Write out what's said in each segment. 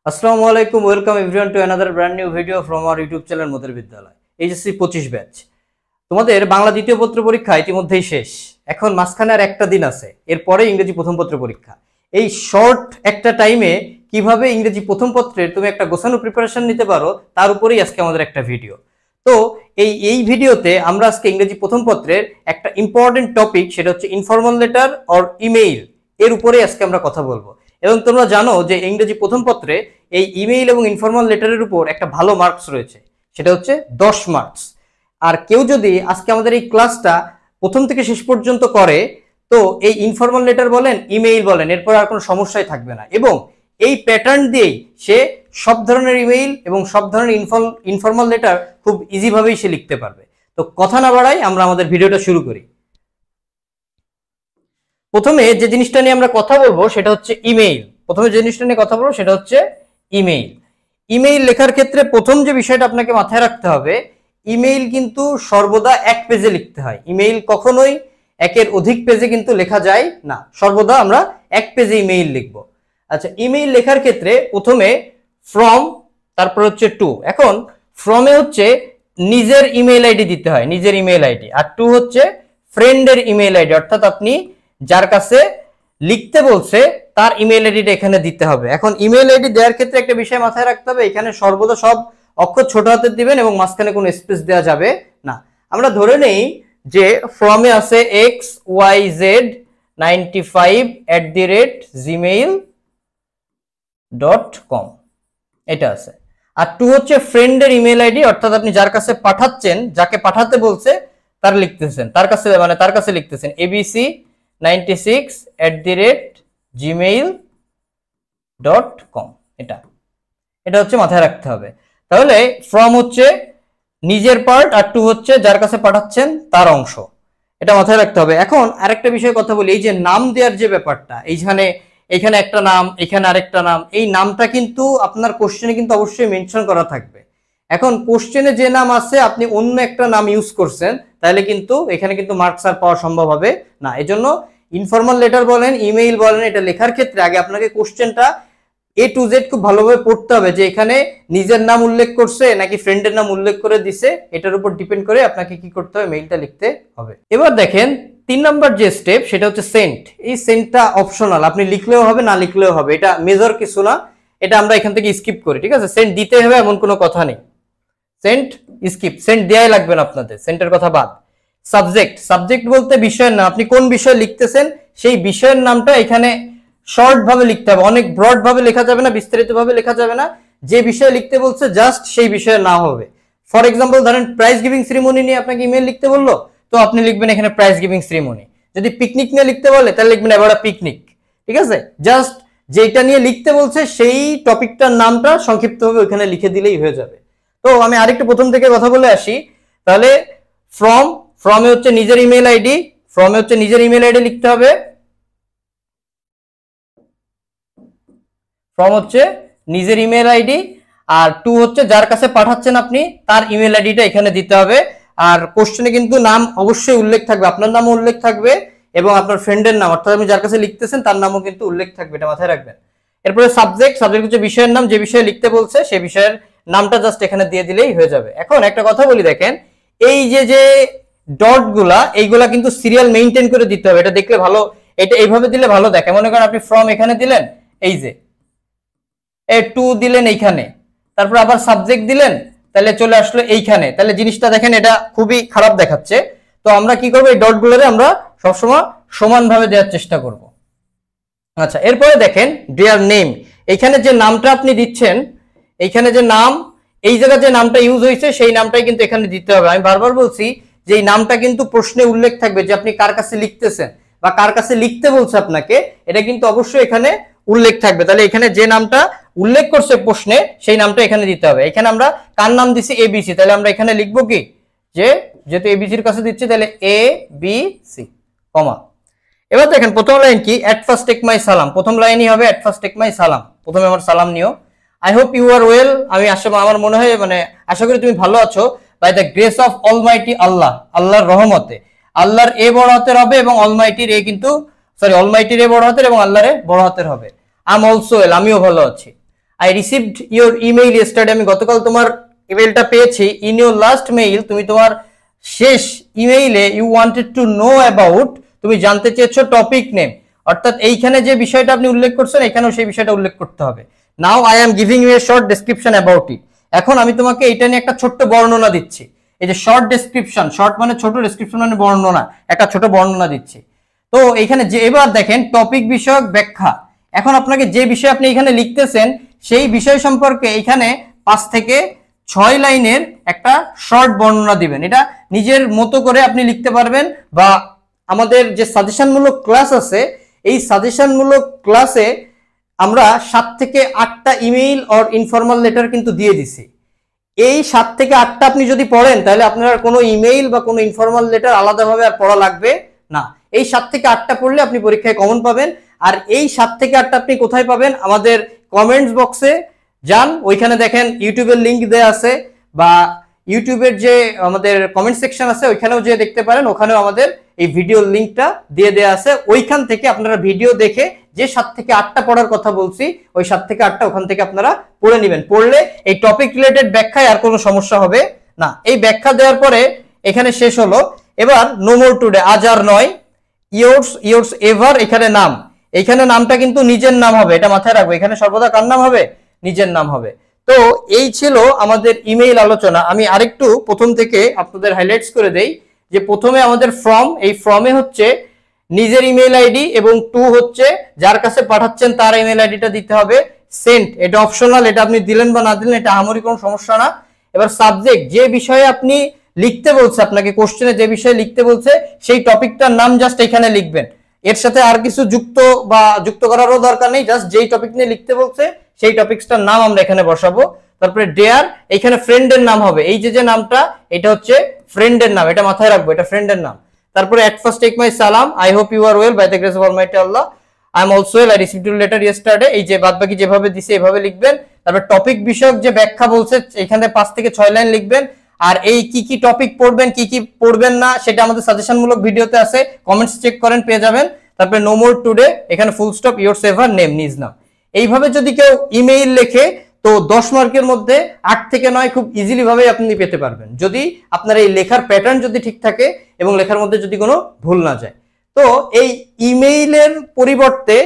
আসসালামু আলাইকুম, welcome everyone to another brand new video from our YouTube channel মোদের বিদ্যালয়। এইচএসসি 25 ব্যাচ তোমাদের বাংলা দ্বিতীয় পত্র পরীক্ষা ইতিমধ্যেই শেষ। এখন মাঝখানে আর একটা দিন আছে, এরপরে ইংরেজি প্রথম পত্র পরীক্ষা। এই শর্ট একটা টাইমে কিভাবে ইংরেজি প্রথম পত্রের তুমি একটা গোছানো প্রিপারেশন নিতে পারো তার উপরেই আজকে আমাদের একটা ভিডিও। তো এই ভিডিওতে আমরা আজকে ইংরেজি প্রথম পত্রের একটা ইম্পর্টেন্ট টপিক, সেটা হচ্ছে ইনফর্মাল লেটার অর ইমেইল, এর উপরেই আজকে আমরা কথা বলবো। এবং তোমরা জানো যে ইংরেজি প্রথম পত্রে এই ইমেইল এবং ইনফর্মাল লেটারের উপর একটা ভালো মার্কস রয়েছে, সেটা হচ্ছে 10 মার্কস। আর কেউ যদি আজকে আমাদের এই ক্লাসটা প্রথম থেকে শেষ পর্যন্ত করে, তো এই ইনফর্মাল লেটার বলেন ইমেইল বলেন এরপর আর কোনো সমস্যাই থাকবে না, এবং এই প্যাটার্ন দিয়েই সে সব ধরনের ইমেইল এবং সব ধরনের ইনফর্মাল লেটার খুব ইজিভাবেই সে লিখতে পারবে। তো কথা না বাড়াই আমরা আমাদের ভিডিওটা শুরু করি। প্রথমে যে জিনিসটা নিয়ে আমরা কথা বলবো সেটা হচ্ছে ইমেইল। ইমেইল লেখার ক্ষেত্রে প্রথম যে বিষয়টা আপনাকে মাথায় রাখতে হবে, ইমেইল কিন্তু সর্বদা এক পেজে লিখতে হয়। ইমেইল কখনোই একের অধিক পেজে কিন্তু লেখা যায় না, সর্বদা আমরা এক পেজে ইমেইল লিখব। আচ্ছা, ইমেইল লেখার ক্ষেত্রে প্রথমে ফ্রম, তারপর হচ্ছে টু। এখন ফ্রমে হচ্ছে নিজের ইমেইল আইডি দিতে হয়, নিজের ইমেইল আইডি, আর টু হচ্ছে ফ্রেন্ডের ইমেইল আইডি, অর্থাৎ আপনি যার কাছে লিখতে বলছে তার ইমেইল আইডিটা এখানে দিতে হবে। এখন ইমেইল আইডি দেওয়ার ক্ষেত্রে একটা বিষয় মাথায় রাখতে হবে, এখানে সর্বদা সব অক্ষর ছোট হাতের দিবেন এবং মাঝখানে কোনো স্পেস দেওয়া যাবে না। আমরা ধরে নেই যে ফ্রমে আছে xyz95@gmail.com, এটা আছে। আর টু হচ্ছে ফ্রেন্ডের ইমেইল আইডি, অর্থাৎ আপনি যার কাছে পাঠাচ্ছেন, যাকে পাঠাতে বলছে তার লিখতেছেন, তার কাছে লিখতেছেন abc96@gmail.com। এটা হচ্ছে মাথায় রাখতে হবে। তাহলে ফ্রম হচ্ছে নিজের পার্ট, আর টু হচ্ছে যার কাছে পাঠাচ্ছেন তার অংশ, এটা মাথায় রাখতে হবে। এখন আরেকটা বিষয়ে কথা বলি, এই যে নাম দেওয়ার যে ব্যাপারটা, এখানে একটা নাম, এখানে আরেকটা নাম, এই নামটা কিন্তু আপনার কোশ্চেনে কিন্তু অবশ্যই মেনশন করা থাকবে। এখন কোশ্চেনে যে নাম আছে আপনি অন্য একটা নাম ইউজ করছেন, তাহলে কিন্তু এখানে কিন্তু মার্কস আর পাওয়া সম্ভব হবে না। এজন্য ইনফর্মাল লেটার বলেন ইমেইল বলেন, এটা লেখার ক্ষেত্রে আগে আপনাকে কোশ্চেনটা A to Z খুব ভালোভাবে পড়তে হবে, যে এখানে নিজের নাম উল্লেখ করছে নাকি ফ্রেন্ডের নাম উল্লেখ করে দিছে, এটার উপর ডিপেন্ড করে আপনাকে কি করতে হবে, মেইলটা লিখতে হবে। এবার দেখেন 3 নম্বর যে স্টেপ, সেটা হচ্ছে সেন্ড। এই সেন্ডটা অপশনাল, আপনি লিখলেও হবে না লিখলেও হবে, এটা মেজর কিছু না, এটা আমরা এখান থেকে স্কিপ করি, ঠিক আছে। সেন্ড দিতে হবে এমন কোনো কথা নেই, সেন্ড স্কিপ, সেন্ড দেয়াই লাগবে না আপনাদের, সেন্টের কথা বাদ। সাবজেক্ট বলতে বিষয়ের নাম, আপনি কোন বিষয় লিখতেছেন সেই বিষয়ের নামটা এখানে শর্ট ভাবে লিখতে হবে, অনেক ব্রড ভাবে লেখা যাবে না, বিস্তারিত ভাবে লেখা যাবে না। যে বিষয় লিখতে বলছে জাস্ট সেই বিষয়ে না হবে। ফর এক্সাম্পল ধরেন প্রাইজ গিভিং সেরিমনি নিয়ে আপনাকে ইমেল লিখতে বললো, তো আপনি লিখবেন এখানে প্রাইজ গিভিং সেরিমনি। যদি পিকনিক নিয়ে লিখতে বলে তাহলে লিখবেন এবার পিকনিক, ঠিক আছে। জাস্ট যেটা নিয়ে লিখতে বলছে সেই টপিকটার নামটা সংক্ষিপ্তভাবে ওখানে লিখে দিলেই হয়ে যাবে। তো আমি আরেকটু প্রথম থেকে কথা বলে আসি। তাহলে ফ্রমে হচ্ছে নিজের ইমেল আইডি, লিখতে হবে। ফ্রম হচ্ছে নিজের ইমেল আইডি, আর টু হচ্ছে যার কাছে পাঠাচ্ছেন আপনি তার ইমেল আইডিটা এখানে দিতে হবে। আর কোশ্চেনে কিন্তু নাম অবশ্যই উল্লেখ থাকবে, আপনার নামও উল্লেখ থাকবে এবং আপনার ফ্রেন্ডের নাম, অর্থাৎ আপনি যার কাছে লিখতেছেন তার নামও কিন্তু উল্লেখ থাকবে, এটা মাথায় রাখবেন। এরপরে সাবজেক্ট হচ্ছে বিষয়ের নাম, যে বিষয়ে লিখতে বলছে সেই বিষয়ের নামটা জাস্ট এখানে দিয়ে দিলেই হয়ে যাবে। এখন একটা কথা বলি, দেখেন এই যে ডট গুলা, এইগুলা কিন্তু সিরিয়াল মেইনটেইন করে দিতে হবে, এটা দেখলে ভালো, এটা এইভাবে দিলে ভালো দেখে। মনে করেন আপনি ফ্রম এখানে দিলেন, এই যে টু দিলেন এইখানে, তারপর আবার সাবজেক্ট দিলেন, তাহলে চলে আসলো এইখানে, তাহলে জিনিসটা দেখেন এটা খুবই খারাপ দেখাচ্ছে। তো আমরা কি করবো, এই ডটগুলোরে আমরা সবসময় সমানভাবে দেওয়ার চেষ্টা করব। আচ্ছা, এরপরে দেখেন ডিয়ার নেম, এইখানে যে নামটা আপনি দিচ্ছেন, এইখানে যে নাম, এই জায়গায় যে নামটা ইউজ হয়েছে সেই নামটাই কিন্তু এখানে দিতে হবে। আমি বারবার বলছি যে এই নামটা কিন্তু প্রশ্নে উল্লেখ থাকবে, যে আপনি কার কাছে লিখতেছেন বা কার কাছে লিখতে বলছে আপনাকে, এটা কিন্তু অবশ্যই এখানে উল্লেখ থাকবে। তাহলে এখানে যে নামটা উল্লেখ করছে প্রশ্নে সেই নামটা এখানে দিতে হবে। এখানে আমরা কার নাম দিছি, এবিসি, তাহলে আমরা এখানে লিখবো কি, যেহেতু এবিসির কাছে দিচ্ছি তাহলে ABC, কমা। এবার দেখেন প্রথম লাইন কি, এট ফার্স্ট টেক মাই সালাম, প্রথম লাইনই হবে এট ফার্স্ট টেক মাই সালাম, প্রথমে আমার সালাম নিও। I hope you are well, আমি আমার মনে হয় আশা করি তুমি ভালো আছো। By the grace of almighty Allah, আল্লাহর রহমতে, আল্লাহর এ বড় হাতের হবে এবং অলমাইটির এ কিন্তু অলমাইটির এ বড় হাতের এবং আল্লাহর এ বড় হাতের হবে। আম অলসো ওয়েল, আমিও ভালো আছি। I received your email yesterday, আমি গতকাল তোমার ইমেইলটা পেয়েছি। ইন ইউর লাস্ট মেইল, তুমি তোমার শেষ ইমেইলে you wanted to know about, তুমি জানতে চেয়েছো টপিক নেম, অর্থাৎ এইখানে যে বিষয়টা আপনি উল্লেখ করছেন এখানেও সেই বিষয়টা উল্লেখ করতে হবে। Now I am giving you a short description about it, এখন আমি তোমাকে এটা নিয়ে একটা ছোট্ট বর্ণনা দিচ্ছি। এই যে শর্ট ডেসক্রিপশন, শর্ট মানে ছোট, ডেসক্রিপশন মানে বর্ণনা, একটা ছোট বর্ণনা দিচ্ছি। তো এখানে যে এবার দেখেন টপিক বিষয়ক ব্যাখ্যা, এখন আপনাকে যে বিষয় আপনি এখানে লিখতেছেন সেই বিষয় সম্পর্কে এখানে 5 থেকে 6 লাইনের একটা শর্ট বর্ণনা দিবেন। এটা নিজের মতো করে আপনি লিখতে পারবেন, বা আমাদের যে সাজেশনমূলক ক্লাস আছে এই সাজেশনমূলক ক্লাসে আমরা 7 থেকে 8টা ইমেইল অর ইনফর্মাল লেটার কিন্তু দিয়ে দিছি। এই 7 থেকে 8টা আপনি যদি পড়েন তাহলে আপনার কোনো ইমেইল বা কোনো ইনফর্মাল লেটার আলাদাভাবে আর পড়া লাগবে না। এই 7 থেকে 8টা পড়লে আপনি পরীক্ষায় কমন পাবেন। আর এই 7 থেকে 8টা আপনি কোথায় পাবেন? আমাদের কমেন্টস বক্সে যান, ওইখানে দেখেন ইউটিউবের লিংক দেয়া আছে, বা ইউটিউবের যে আমাদের কমেন্ট সেকশন আছে ওইখানেও যে দেখতে পারেন, ওখানেও আমাদের এই ভিডিও লিংকটা দিয়ে দেয়া আছে। ওইখান থেকে আপনারা ভিডিও দেখে যে 7 থেকে 8টা পড়ার কথা বলছি ওই 7 থেকে 8টা ওখান থেকে আপনারা পড়ে নেবেন। পড়লে এই টপিক রিলেটেড ব্যাখ্যায় আর কোনো সমস্যা হবে না। এই ব্যাখ্যা দেওয়ার পরে এখানে শেষ হলো। এবার নো মোর টুডে, আজ আর নয়। ইয়োর্স এভার, এখানে নাম, এখানে নামটা কিন্তু নিজের নাম হবে, এটা মাথায় রাখবো। এখানে সর্বদা কার নাম হবে? নিজের নাম হবে। তো এই ছিল আমাদের ইমেইল আলোচনা। আমি আরেকটু প্রথম থেকে আপনাদের হাইলাইটস করে দেই যে প্রথমে আমাদের ফর্ম, এই ফর্মে হচ্ছে নিজের ইমেইল আইডি, এবং টু হচ্ছে যার কাছে পাঠাচ্ছেন তার ইমেইল আইডিটা দিতে হবে। সেন্ট, এটা অপশনাল, এটা আপনি দিলেন বা না দিলেন এটা আহামরি কোনো সমস্যা না। এবার সাবজেক্ট, যে বিষয়ে আপনি লিখতে বলছে, আপনাকে কোশ্চেনে যে বিষয়ে লিখতে বলছে সেই টপিকটার নাম জাস্ট এখানে লিখবেন। এর সাথে আর কিছু যুক্ত করারও দরকার নেই, জাস্ট যেই টপিক নিয়ে লিখতে বলছে সেই টপিকটার নাম আমরা এখানে বসাবো। তারপরে ডেয়ার, এখানে ফ্রেন্ডের নাম হবে, এই যে নামটা এটা হচ্ছে ফ্রেন্ডের নাম, এটা মাথায় রাখবো, এটা ফ্রেন্ডের নাম। তারপরে at first take my salam, I hope you are well by the grace of Almighty Allah, I am also well, I received your letter yesterday, এই যে বাদবাকি যেভাবে দিছে এভাবে লিখবেন। তারপর টপিক বিষয়ক যে ব্যাখ্যা বলছে এখানে 5 থেকে 6 লাইন লিখবেন। আর এই কি কি টপিক পড়বেন কি কি পড়বেন না সেটা আমাদের সাজেশনমূলক ভিডিওতে আছে, কমেন্টস চেক করেন পেয়ে যাবেন। তারপরে নো মোর টুডে, এখানে full stop, your saver name, নিজ নাম। এইভাবে যদি কেউ ইমেইল লেখে তো 10 মার্কের মধ্যে 8 থেকে 9 খুব ইজিলি ভাবে আপনি পেতে পারবেন, যদি আপনার এই লেখার প্যাটার্ন যদি ঠিক থাকে এবং লেখার মধ্যে যদি কোনো ভুল না যায়। তো এই ইমেইলের পরিবর্তে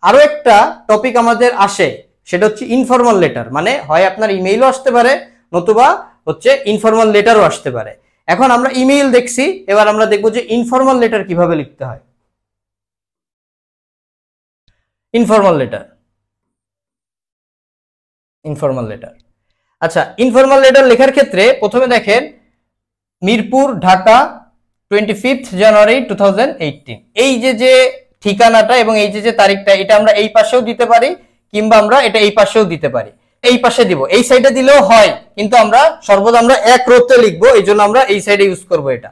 আরো একটা টপিক আমাদের আসে, সেটা হচ্ছে ইনফর্মাল লেটার। মানে হয় আপনার ইমেইলও আসতে পারে, নতুবা হচ্ছে ইনফর্মাল লেটারও আসতে পারে। এখন আমরা ইমেইল দেখছি, এবার আমরা দেখবো যে ইনফর্মাল লেটার কিভাবে লিখতে হয়। ইনফর্মাল লেটার, আচ্ছা, ইনফর্মাল লেটার লেখার ক্ষেত্রে প্রথমে দেখেন মিরপুর, ঢাকা, 25 জানুয়ারি 2018, এই যে ঠিকানাটা এবং এই যে তারিখটা, এটা আমরা এই পাশেও দিতে পারি, কিংবা আমরা এটা এই পাশেও দিতে পারি। এই পাশে দিব, এই সাইডে দিলেও হয়, কিন্তু আমরা সর্বদা আমরা এক রোতে লিখবো, এই জন্য আমরা এই সাইডে ইউজ করবো এটা।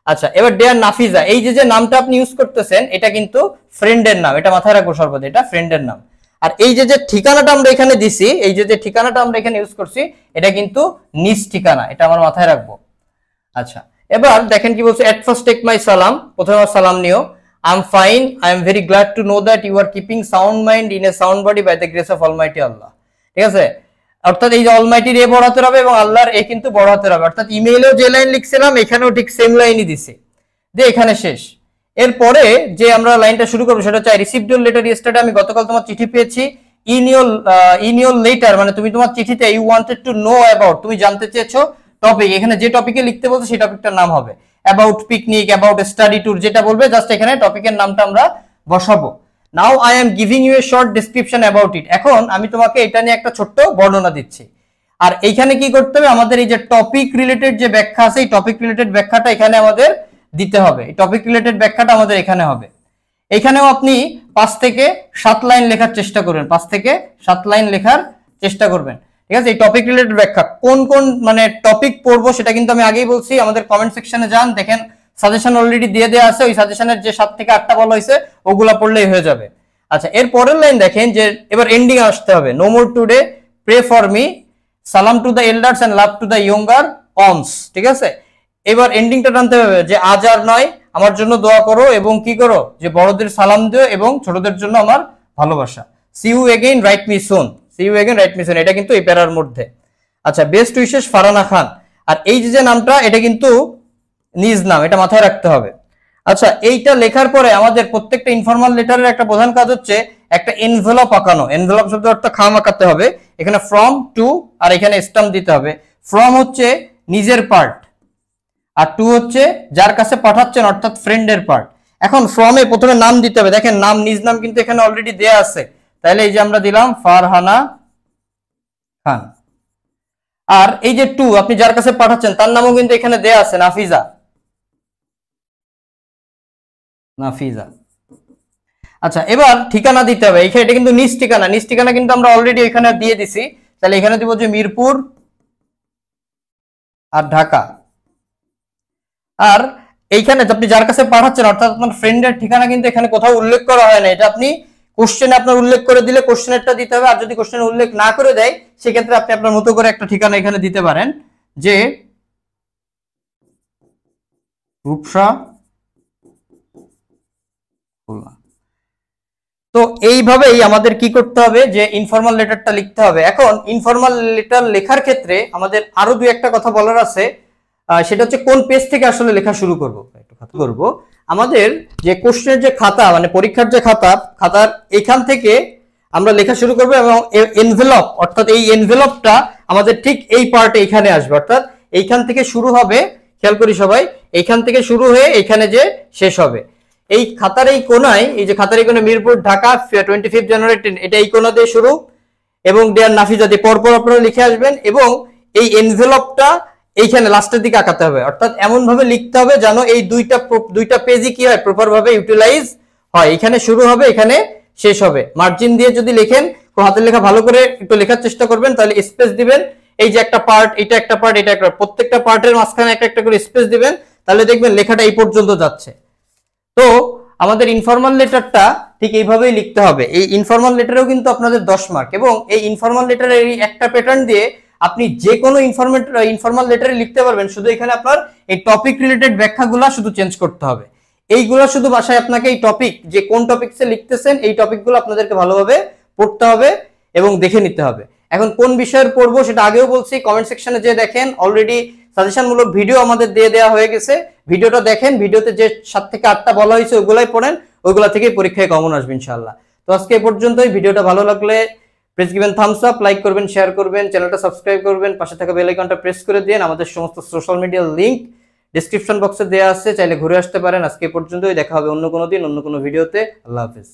আচ্ছা, এবার ডেয়ার নাফিজা, এই যে নামটা আপনি ইউজ করতেছেন এটা কিন্তু ফ্রেন্ডের নাম, এটা মাথায় রাখবো সর্বদা, এটা ফ্রেন্ডের নাম। আর এই যে ঠিকানাটা আমরা এখানে দিছি, এই যে ঠিকানাটা আমরা এখানে ইউজ করছি এটা কিন্তু নিজ ঠিকানা, এটা আমার মাথায় রাখবো। আচ্ছা, এবার দেখেন কি বলছে, at first take my salam, প্রথমে আমার সালাম নিও। I am fine, I am very glad to know that you are keeping sound mind in a sound body by the grace of Almighty Allah, ঠিক আছে? অর্থাৎ এই যে অলমাইটির এ বড় হাতের হবে এবং আল্লাহর এ কিন্তু বড় হাতের হবে, অর্থাৎ ইমেইলেও যে লাইন লিখছিলাম এখানেও ঠিক সেম লাইনই দিছে, দিয়ে এখানে শেষ। এরপরে যে আমরা লাইনটা শুরু করবো সেটা হচ্ছে, I received your letter yesterday, আমি গতকাল তোমার চিঠি পেয়েছি। in your letter মানে তুমি তোমার চিঠিতে you wanted to know about, তুমি জানতে চেয়েছো টপিক, এখানে যে টপিকে লিখতে বলছে সেই টপিকটার নাম হবে about picnic, about study tour, যেটা বলবে জাস্ট এখানে টপিকের নামটা আমরা বসাবো। Now I am giving you a short description about it, এখন আমি তোমাকে এটা নিয়ে একটা ছোট্ট বর্ণনা দিচ্ছি। আর এইখানে কি করতে হবে, আমাদের এই যে টপিক রিলেটেড যে ব্যাখ্যা আছে এই টপিক রিলেটেড ব্যাখ্যাটা এখানে আমাদের দিতে হবে, এই টপিক রিলেটেড ব্যাখ্যাটা আমাদের এখানে হবে। এখানেও আপনি 5 থেকে 7 লাইন লেখার চেষ্টা করবেন, 5 থেকে 7 লাইন লেখার চেষ্টা করবেন, ঠিক আছে? এই টপিক রিলেটেড ব্যাখ্যা কোন কোন মানে টপিক পড়বো সেটা কিন্তু আমি আগেই বলছি, আমাদের কমেন্ট সেকশনে যান, দেখেন সাজেশন অলরেডি দিয়ে দেওয়া আছে, ওই সাজেশনের যে 7 থেকে 8টা বলা হয়েছে ওগুলা পড়লেই হয়ে যাবে। আচ্ছা, এর পরের লাইন দেখেন যে এবার এন্ডিং আসতে হবে, no more today, pray for me, সালাম to the elders and love to the younger ones, ঠিক আছে? এবার এন্ডিংটা টানতে হবে যে আজ আর নয়, আমার জন্য দোয়া করো এবং কি করো, যে বড়দের সালাম দিও এবং ছোটদের জন্য আমার ভালোবাসা। See you again, write me soon, see you again, write mission, এটা কিন্তু এই প্যারার মধ্যে। আচ্ছা, বেস্ট উইশেস ফারহানা খান, আর এই যে নামটা এটা কিন্তু নিজ নাম, এটা মাথায় রাখতে হবে। আচ্ছা, এইটা লেখার পরে আমাদের প্রত্যেকটা ইনফর্মাল লেটারের একটা প্রধান কাজ হচ্ছে একটা এনভেলপ আঁকানো। এনভেলপ শব্দ অর্থ খাম আঁকাতে হবে, এখানে ফ্রম টু আর এখানে স্টাম্প দিতে হবে। ফ্রম হচ্ছে নিজের পার্ট, আর টু হচ্ছে যার কাছে পাঠাচ্ছেন অর্থাৎ ফ্রেন্ডের পার্ট। এখন ফ্রমে প্রথমে নাম দিতে হবে, দেখেন নাম নিজ নাম কিন্তু এখানে অলরেডি দেয়া আছে, তাহলে এই যে আমরা দিলাম ফারহানা খান। আর এই যে টু, আপনি যার কাছে পাঠাচ্ছেন তার নামও কিন্তু এখানে দেয়া আছে, নাফিজা। নাফিজা। আচ্ছা, এবার ঠিকানা দিতে হবে, এখানে এটা কিন্তু নিজ ঠিকানা, নিজ ঠিকানা কিন্তু আমরা অলরেডি এখানে দিয়ে দিছি, তাহলে এখানে দিব যে মিরপুর আর ঢাকা। আর এইখানে আপনি যার কাছে পাঠাচ্ছেন অর্থাৎ আপনার ফ্রেন্ডের ঠিকানা কিন্তু এখানে কোথাও উল্লেখ করা হয় না, এটা আপনি কোশ্চেনে আপনার উল্লেখ করে দিলে কোশ্চেনেরটা দিতে হবে, আর যদি কোশ্চেনে উল্লেখ না করে দেয় সেক্ষেত্রে আপনি আপনার মতো করে একটা ঠিকানা এখানে দিতে পারেন, যে রূপসা খুলনা। তো এইভাবেই আমাদের কি করতে হবে, যে ইনফর্মাল লেটারটা লিখতে হবে। এখন ইনফর্মাল লেটার লেখার ক্ষেত্রে আমাদের আরো দুই একটা কথা বলার আছে, সেটা হচ্ছে কোন পেজ থেকে আসলে লেখা শুরু করব। একটু কথা করব, আমাদের যে কোশ্চেনের যে খাতা, মানে পরীক্ষার যে খাতার এখান থেকে আমরা লেখা শুরু করব, এবং এনভেলপ অর্থাৎ এই এনভেলপটা আমাদের ঠিক এই পার্টে এখানে আসবে, অর্থাৎ এইখান থেকে শুরু হবে, খেয়াল করি সবাই, এইখান থেকে শুরু হয়ে এখানে যে শেষ হবে। এই খাতার এই কোনায়, এই যে খাতার এই কোনায় মিরপুর ঢাকা 25 জানুয়ারি 10, এটা এই কোনা দিয়ে শুরু, এবং দেয়ার নাফিজা দিয়ে পরপর আপনারা লিখে আসবেন, এবং এই এনভেলপটা এইখানে লাস্টের দিকে আঁকাতে হবে, অর্থাৎ এমন ভাবে লিখতে হবে যেন এই দুইটা পেজই কি হয়, প্রপার ভাবে ইউটিলাইজ হয়, এখানে শুরু হবে এখানে শেষ হবে। মার্জিন দিয়ে যদি লেখেন, হাতের লেখা ভালো করে একটু লেখার চেষ্টা করবেন, তাহলে স্পেস দিবেন, এই যে একটা পার্ট, এটা একটা পার্ট, এটা একটা, প্রত্যেকটা পার্টের মাঝখানে একটা একটা করে স্পেস দিবেন, তাহলে দেখবেন লেখাটা এই পর্যন্ত যাচ্ছে। তো আমাদের ইনফর্মাল লেটারটা ঠিক এইভাবেই লিখতে হবে। এই ইনফর্মাল লেটারেও কিন্তু আপনাদের 10 মার্ক, এবং এই ইনফর্মাল লেটারের এই একটা প্যাটার্ন দিয়ে আপনি যে কোনো ইনফর্মাল লেটারে লিখতে পারবেন, শুধু এখানে আপনার এই টপিক রিলেটেড ব্যাখ্যাগুলো শুধু চেঞ্জ করতে হবে। এইগুলো শুধু বাসায় আপনাকে এই টপিক, যে কোন টপিকসে লিখতেছেন এই টপিকগুলো আপনাদেরকে ভালোভাবে পড়তে হবে এবং দেখে নিতে হবে। এখন কোন বিষয়ের পড়বো সেটা আগেও বলছি, কমেন্ট সেকশনে যে দেখেন অলরেডি সাজেশনমূলক ভিডিও আমাদের দিয়ে দেওয়া হয়ে গেছে, ভিডিওটা দেখেন, ভিডিওতে যে 7 থেকে 8টা বলা হয়েছে ওইগুলাই পড়েন, ওইগুলা থেকে পরীক্ষায় কমন আসবে ইনশাআল্লাহ। তো আজকে এই পর্যন্তই, ভিডিওটা ভালো লাগলে please given thumbs up, like করবেন, শেয়ার করবেন, চ্যানেলটা সাবস্ক্রাইব করবেন, পাশে থাকা বেল আইকনটা প্রেস করে দিন। আমাদের সমস্ত সোশ্যাল মিডিয়ার লিংক ডেসক্রিপশন বক্সে দেওয়া আছে, চাইলে ঘুরে আসতে পারেন। আজকে এই পর্যন্তই, দেখা হবে অন্য কোনো দিন অন্য কোনো ভিডিওতে। আল্লাহ হাফেজ।